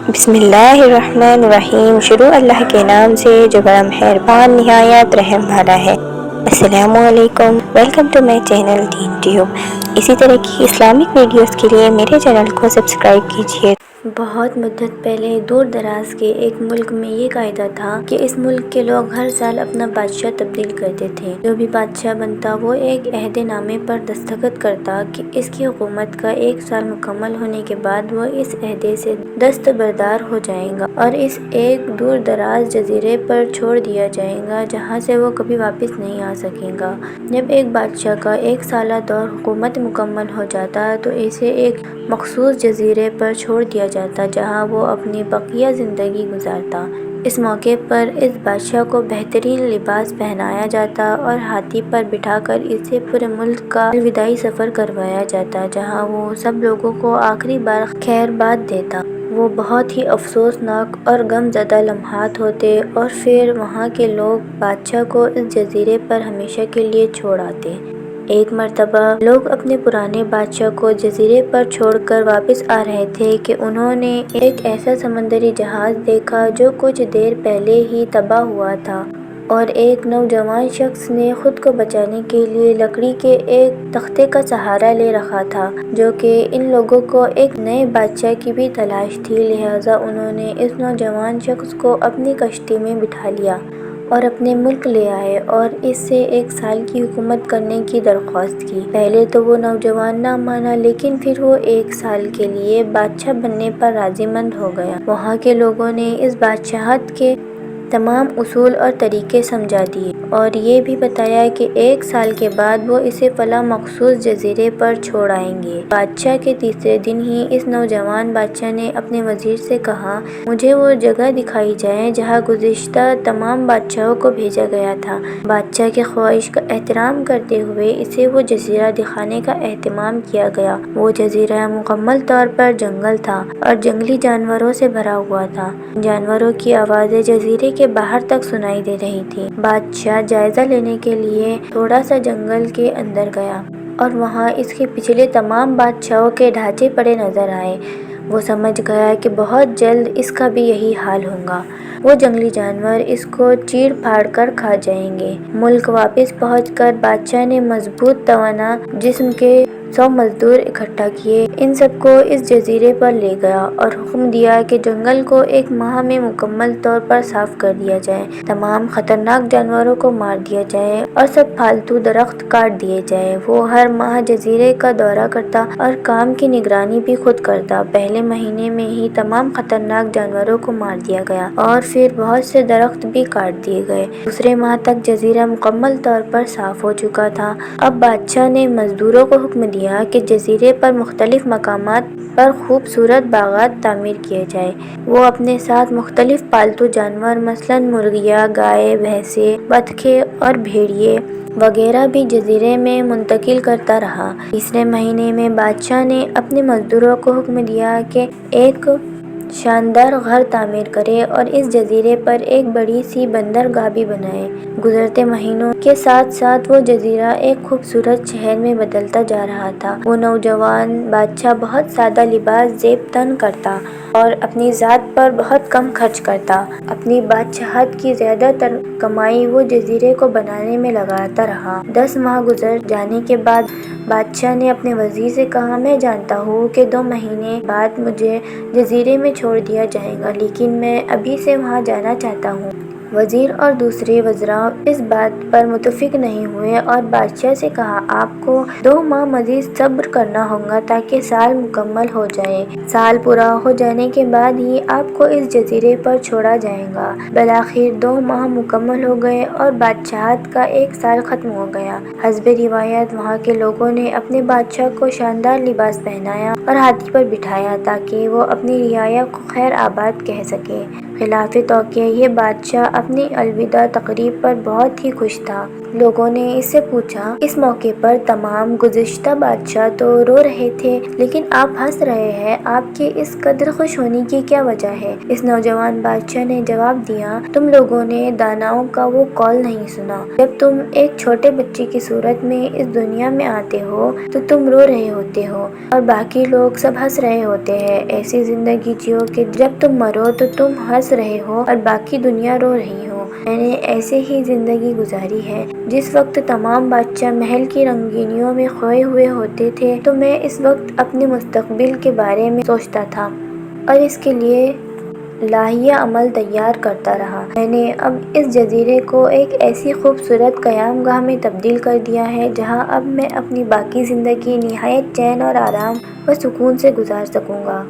بسم اللہ الرحمن الرحیم۔ شروع اللہ کے نام سے جو بڑا مہربان نہایت رحم والا ہے۔ السلام علیکم، welcome to my channel Deen Tube. اسی طرح کی اسلامک ویڈیوز کے لیے میرے چینل کو سبسکرائب کیجیے۔ بہت مدت پہلے دور دراز کے ایک ملک میں یہ قاعدہ تھا کہ اس ملک کے لوگ ہر سال اپنا بادشاہ تبدیل کرتے تھے۔ جو بھی بادشاہ بنتا وہ ایک عہد نامے پر دستخط کرتا کہ اس کی حکومت کا 1 سال مکمل ہونے کے بعد وہ اس عہدے سے دستبردار ہو جائے گا اور اس ایک دور دراز جزیرے پر چھوڑ دیا جائے گا جہاں سے وہ کبھی واپس نہیں آ سکے گا۔ جب ایک بادشاہ کا 1 سالہ دور حکومت مکمل ہو جاتا تو اسے ایک مخصوص جزیرے پر چھوڑ دیا جاتا جہاں وہ اپنی بقیہ زندگی گزارتا۔ اس موقع پر اس بادشاہ کو بہترین لباس پہنایا جاتا اور ہاتھی پر بٹھا کر اسے پورے ملک کا الوداعی سفر کروایا جاتا جہاں وہ سب لوگوں کو آخری بار خیر باد دیتا۔ وہ بہت ہی افسوسناک اور غم زدہ لمحات ہوتے اور پھر وہاں کے لوگ بادشاہ کو اس جزیرے پر ہمیشہ کے لیے چھوڑ آتے۔ ایک مرتبہ لوگ اپنے پرانے بادشاہ کو جزیرے پر چھوڑ کر واپس آ رہے تھے کہ انہوں نے ایک ایسا سمندری جہاز دیکھا جو کچھ دیر پہلے ہی تباہ ہوا تھا اور ایک نوجوان شخص نے خود کو بچانے کے لیے لکڑی کے ایک تختے کا سہارا لے رکھا تھا جو کہ ان لوگوں کو ایک نئے بادشاہ کی بھی تلاش تھی، لہٰذا انہوں نے اس نوجوان شخص کو اپنی کشتی میں بٹھا لیا اور اپنے ملک لے آئے اور اس سے 1 سال کی حکومت کرنے کی درخواست کی۔ پہلے تو وہ نوجوان نہ مانا لیکن پھر وہ 1 سال کے لیے بادشاہ بننے پر راضی مند ہو گیا۔ وہاں کے لوگوں نے اس بادشاہت کے تمام اصول اور طریقے سمجھا دیے اور یہ بھی بتایا کہ 1 سال کے بعد وہ اسے فلاں مخصوص جزیرے پر چھوڑ آئیں گے۔ بادشاہ کے تیسرے دن ہی اس نوجوان بادشاہ نے اپنے وزیر سے کہا، مجھے وہ جگہ دکھائی جائے جہاں گزشتہ تمام بادشاہوں کو بھیجا گیا تھا۔ بادشاہ کی خواہش کا احترام کرتے ہوئے اسے وہ جزیرہ دکھانے کا اہتمام کیا گیا۔ وہ جزیرہ مکمل طور پر جنگل تھا اور جنگلی جانوروں سے بھرا ہوا تھا۔ جانوروں کی آوازیں جزیرے کے باہر تک سنائی دے رہی تھیں۔ بادشاہ جائزہ لینے کے لیے تھوڑا سا جنگل کے اندر گیا اور وہاں اس کے پچھلے تمام بادشاہوں کے ڈھانچے پڑے نظر آئے۔ وہ سمجھ گیا کہ بہت جلد اس کا بھی یہی حال ہوگا۔ وہ جنگلی جانور اس کو چیر پھاڑ کر کھا جائیں گے۔ ملک واپس پہنچ کر بادشاہ نے مضبوط توانا جسم کے 100 مزدور اکٹھا کیے، ان سب کو اس جزیرے پر لے گیا اور حکم دیا کہ جنگل کو 1 ماہ میں مکمل طور پر صاف کر دیا جائے، تمام خطرناک جانوروں کو مار دیا جائے اور سب پالتو درخت کاٹ دیے جائیں۔ وہ ہر ماہ جزیرے کا دورہ کرتا اور کام کی نگرانی بھی خود کرتا۔ پہلے مہینے میں ہی تمام خطرناک جانوروں کو مار دیا گیا اور پھر بہت سے درخت بھی کاٹ دیے گئے۔ دوسرے ماہ تک جزیرہ مکمل طور پر صاف ہو چکا تھا۔ اب بادشاہ نے مزدوروں کو حکم دیا کہ جزیرے پر مختلف مقامات پر خوبصورت باغات تعمیر کیے جائیں۔ وہ اپنے ساتھ مختلف پالتو جانور مثلاً مرغیاں، گائے، بھینسیں، بطخیں اور بھیڑیے وغیرہ بھی جزیرے میں منتقل کرتا رہا۔ تیسرے مہینے میں بادشاہ نے اپنے مزدوروں کو حکم دیا کہ ایک شاندار گھر تعمیر کریں اور اس جزیرے پر ایک بڑی سی بندرگاہ بھی بنائیں۔ گزرتے مہینوں کے ساتھ ساتھ وہ جزیرہ ایک خوبصورت شہر میں بدلتا جا رہا تھا۔ وہ نوجوان بادشاہ بہت سادہ لباس زیب تن کرتا اور اپنی ذات پر بہت کم خرچ کرتا۔ اپنی بادشاہت کی زیادہ تر کمائی وہ جزیرے کو بنانے میں لگاتا رہا۔ 10 ماہ گزر جانے کے بعد بادشاہ نے اپنے وزیر سے کہا، میں جانتا ہوں کہ 2 مہینے بعد مجھے جزیرے میں چھوڑ دیا جائے گا لیکن میں ابھی سے وہاں جانا چاہتا ہوں۔ وزیر اور دوسرے وزراء اس بات پر متفق نہیں ہوئے اور بادشاہ سے کہا، آپ کو 2 ماہ مزید صبر کرنا ہوگا تاکہ سال مکمل ہو جائے۔ سال پورا ہو جانے کے بعد ہی آپ کو اس جزیرے پر چھوڑا جائے گا۔ بالآخر 2 ماہ مکمل ہو گئے اور بادشاہت کا 1 سال ختم ہو گیا۔ حسب روایت وہاں کے لوگوں نے اپنے بادشاہ کو شاندار لباس پہنایا اور ہاتھی پر بٹھایا تاکہ وہ اپنی رعایا کو خیر آباد کہہ سکے۔ خلاف توقع یہ بادشاہ اپنی الوداع تقریب پر بہت ہی خوش تھا۔ لوگوں نے اس سے پوچھا۔ اس موقع پر تمام گزشتہ بادشاہ تو رو رہے تھے، لیکن آپ ہنس رہے ہیں، آپ کے اس قدر خوش ہونے کی کیا وجہ ہے؟ اس نوجوان بادشاہ نے جواب دیا، تم لوگوں نے داناؤں کا وہ قول نہیں سنا، جب تم ایک چھوٹے بچے کی صورت میں اس دنیا میں آتے ہو تو تم رو رہے ہوتے ہو اور باقی لوگ سب ہنس رہے ہوتے ہیں۔ ایسی زندگی جیو کہ جب تم مرو تو تم ہنس رہے ہو اور باقی دنیا رو رہی ہو۔ میں نے ایسے ہی زندگی گزاری ہے۔ جس وقت تمام بادشاہ محل کی رنگینیوں میں کھوئے ہوئے ہوتے تھے تو میں اس وقت اپنے مستقبل کے بارے میں سوچتا تھا اور اس کے لیے لائحہ عمل تیار کرتا رہا۔ میں نے اب اس جزیرے کو ایک ایسی خوبصورت قیام گاہ میں تبدیل کر دیا ہے جہاں اب میں اپنی باقی زندگی نہایت چین اور آرام و سکون سے گزار سکوں گا۔